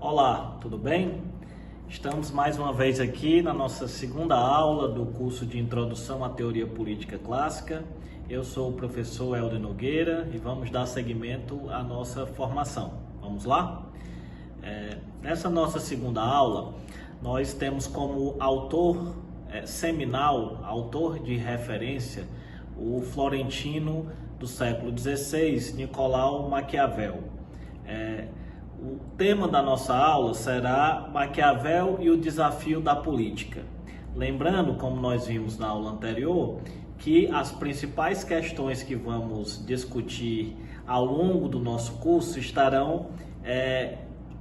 Olá, tudo bem? Estamos mais uma vez aqui na nossa segunda aula do curso de Introdução à Teoria Política Clássica. Eu sou o professor Helder Nogueira e vamos dar seguimento à nossa formação. Vamos lá? Nessa nossa segunda aula, nós temos como autor seminal, autor de referência, o florentino do século XVI, Nicolau Maquiavel. O tema da nossa aula será Maquiavel e o desafio da política. Lembrando, como nós vimos na aula anterior, que as principais questões que vamos discutir ao longo do nosso curso estarão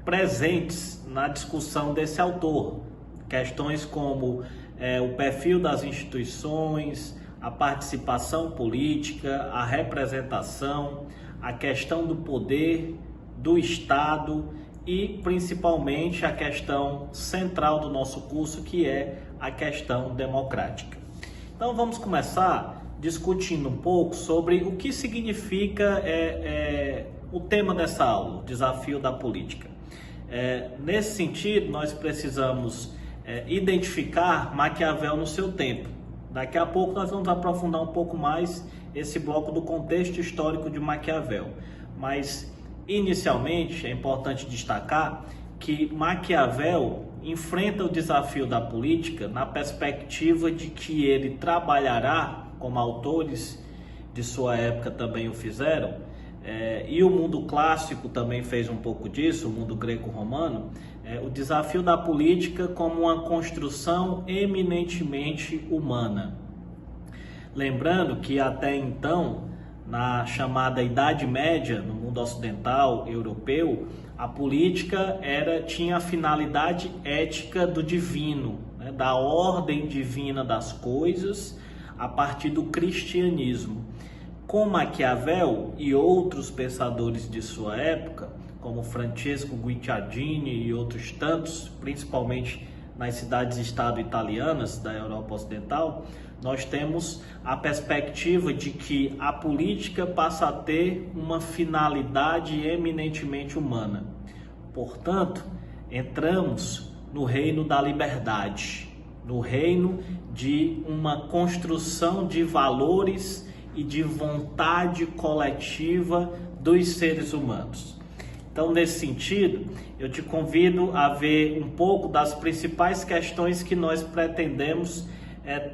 presentes na discussão desse autor. Questões como o perfil das instituições, a participação política, a representação, a questão do poder, do Estado e principalmente a questão central do nosso curso, que é a questão democrática. Então vamos começar discutindo um pouco sobre o que significa o tema dessa aula, o desafio da política. Nesse sentido, nós precisamos identificar Maquiavel no seu tempo. Daqui a pouco nós vamos aprofundar um pouco mais esse bloco do contexto histórico de Maquiavel, mas inicialmente, é importante destacar que Maquiavel enfrenta o desafio da política na perspectiva de que ele trabalhará, como autores de sua época também o fizeram, e o mundo clássico também fez um pouco disso, o mundo greco-romano, o desafio da política como uma construção eminentemente humana. Lembrando que até então, na chamada Idade Média, no mundo ocidental europeu, a política tinha a finalidade ética do divino, da ordem divina das coisas, a partir do cristianismo. Com Maquiavel e outros pensadores de sua época, como Francesco Guicciardini e outros tantos, principalmente nas cidades-estado italianas da Europa Ocidental, nós temos a perspectiva de que a política passa a ter uma finalidade eminentemente humana. Portanto, entramos no reino da liberdade, no reino de uma construção de valores e de vontade coletiva dos seres humanos. Então, nesse sentido, eu te convido a ver um pouco das principais questões que nós pretendemos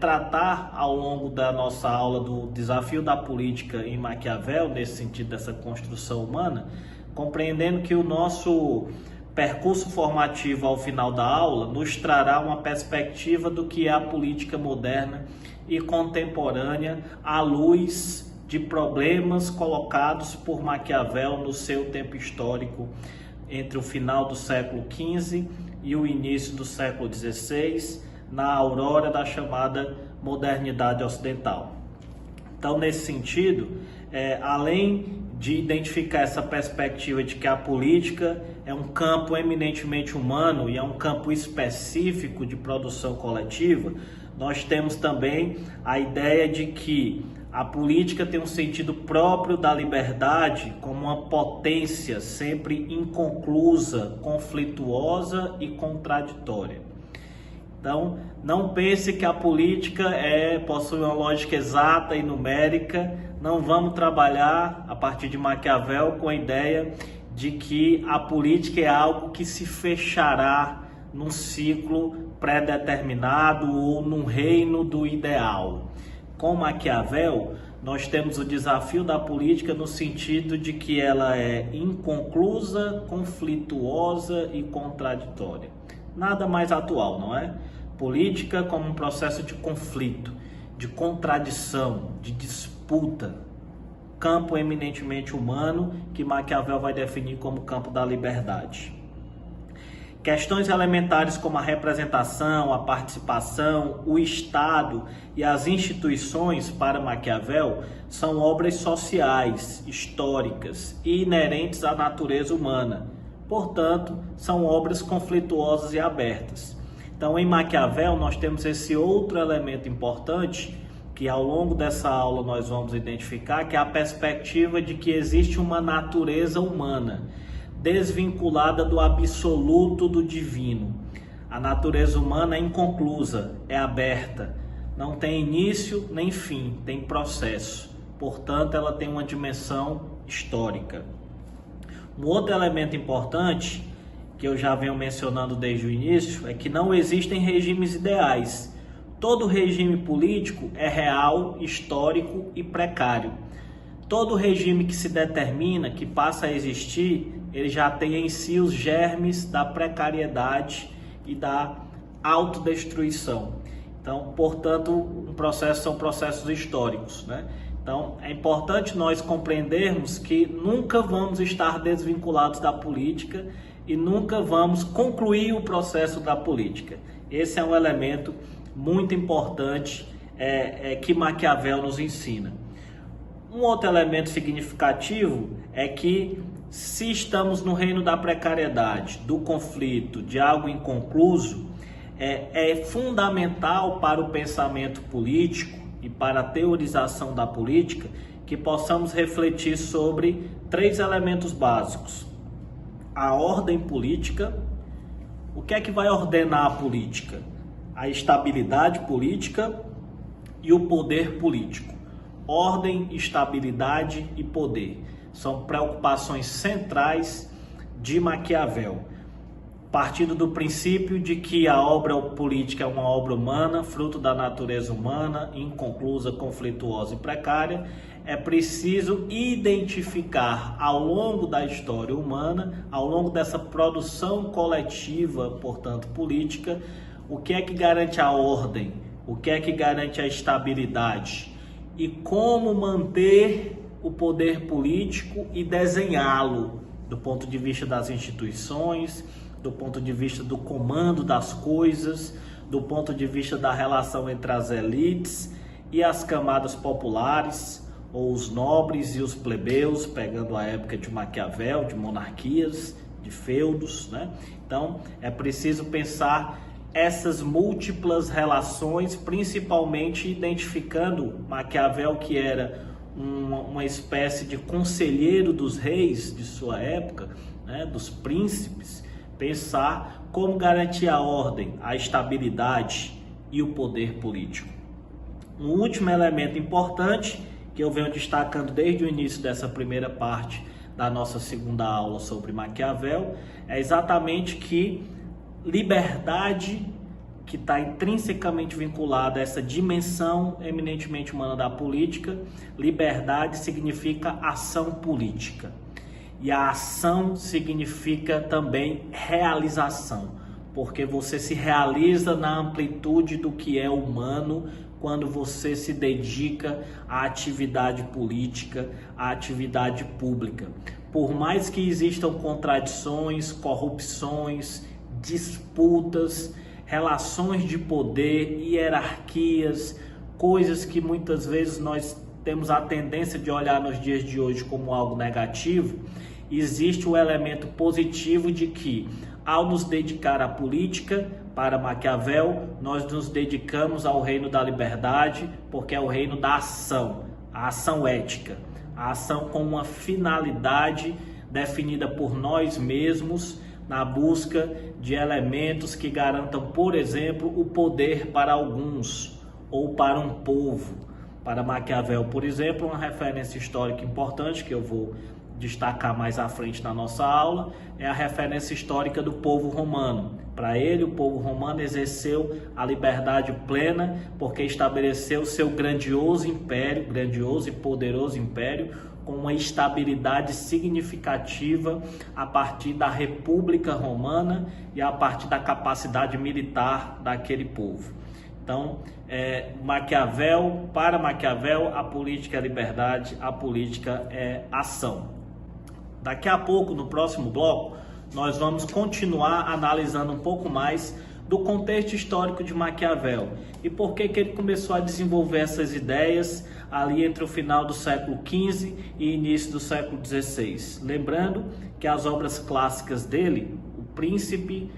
tratar ao longo da nossa aula do desafio da política em Maquiavel, nesse sentido dessa construção humana, compreendendo que o nosso percurso formativo ao final da aula nos trará uma perspectiva do que é a política moderna e contemporânea à luz de problemas colocados por Maquiavel no seu tempo histórico entre o final do século XV e o início do século XVI, na aurora da chamada modernidade ocidental. Então, nesse sentido, além de identificar essa perspectiva de que a política é um campo eminentemente humano e é um campo específico de produção coletiva, nós temos também a ideia de que a política tem um sentido próprio da liberdade como uma potência sempre inconclusa, conflituosa e contraditória. Então, não pense que a política possui uma lógica exata e numérica. Não vamos trabalhar, a partir de Maquiavel, com a ideia de que a política é algo que se fechará num ciclo pré-determinado ou num reino do ideal. Com Maquiavel, nós temos o desafio da política no sentido de que ela é inconclusa, conflituosa e contraditória. Nada mais atual, não é? Política como um processo de conflito, de contradição, de disputa. Campo eminentemente humano que Maquiavel vai definir como campo da liberdade. Questões elementares como a representação, a participação, o Estado e as instituições para Maquiavel são obras sociais, históricas e inerentes à natureza humana. Portanto, são obras conflituosas e abertas. Então, em Maquiavel, nós temos esse outro elemento importante que ao longo dessa aula nós vamos identificar, que é a perspectiva de que existe uma natureza humana. desvinculada do absoluto do divino. A natureza humana é inconclusa, é aberta, não tem início nem fim, tem processo. Portanto, ela tem uma dimensão histórica. Um outro elemento importante, que eu já venho mencionando desde o início, é que não existem regimes ideais. Todo regime político é real, histórico e precário. Todo regime que se determina, que passa a existir, ele já tem em si os germes da precariedade e da autodestruição. Então, portanto, são processos históricos, né? Então, é importante nós compreendermos que nunca vamos estar desvinculados da política e nunca vamos concluir o processo da política. Esse é um elemento muito importante que Maquiavel nos ensina. Um outro elemento significativo é que, se estamos no reino da precariedade, do conflito, de algo inconcluso, é fundamental para o pensamento político e para a teorização da política que possamos refletir sobre 3 elementos básicos: a ordem política. O que é que vai ordenar a política? A estabilidade política e o poder político. Ordem, estabilidade e poder são preocupações centrais de Maquiavel, partindo do princípio de que a obra política é uma obra humana, fruto da natureza humana, inconclusa, conflituosa e precária. É preciso identificar ao longo da história humana, ao longo dessa produção coletiva, portanto política, o que é que garante a ordem, o que é que garante a estabilidade e como manter o poder político e desenhá-lo do ponto de vista das instituições, do ponto de vista do comando das coisas, do ponto de vista da relação entre as elites e as camadas populares, ou os nobres e os plebeus, pegando a época de Maquiavel, de monarquias, de feudos, né? Então, é preciso pensar essas múltiplas relações, principalmente identificando Maquiavel, que era uma espécie de conselheiro dos reis de sua época, né, dos príncipes, pensar como garantir a ordem, a estabilidade e o poder político. Um último elemento importante que eu venho destacando desde o início dessa primeira parte da nossa segunda aula sobre Maquiavel é exatamente que liberdade, que está intrinsecamente vinculada a essa dimensão eminentemente humana da política, liberdade significa ação política. E a ação significa também realização, porque você se realiza na amplitude do que é humano quando você se dedica à atividade política, à atividade pública. Por mais que existam contradições, corrupções, disputas, relações de poder, hierarquias, coisas que muitas vezes nós temos a tendência de olhar nos dias de hoje como algo negativo, existe o elemento positivo de que, ao nos dedicar à política, para Maquiavel, nós nos dedicamos ao reino da liberdade, porque é o reino da ação, a ação ética, a ação com uma finalidade definida por nós mesmos, na busca de elementos que garantam, por exemplo, o poder para alguns ou para um povo. Para Maquiavel, por exemplo, uma referência histórica importante que eu vou destacar mais à frente na nossa aula é a referência histórica do povo romano. Para ele, o povo romano exerceu a liberdade plena porque estabeleceu seu grandioso império, grandioso e poderoso império, com uma estabilidade significativa a partir da República Romana e a partir da capacidade militar daquele povo. Então, para Maquiavel, a política é liberdade, a política é ação. Daqui a pouco, no próximo bloco, nós vamos continuar analisando um pouco mais do contexto histórico de Maquiavel e por que ele começou a desenvolver essas ideias ali entre o final do século XV e início do século XVI. Lembrando que as obras clássicas dele, O Príncipe,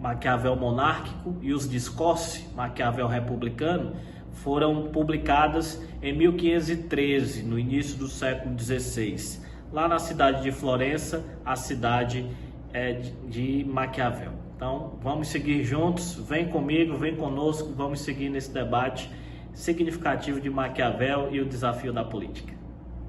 Maquiavel Monárquico, e Os Discorsi, Maquiavel Republicano, foram publicadas em 1513, no início do século XVI. lá na cidade de Florença, a cidade de Maquiavel. Então, vamos seguir juntos, vem comigo, vem conosco, vamos seguir nesse debate significativo de Maquiavel e o desafio da política.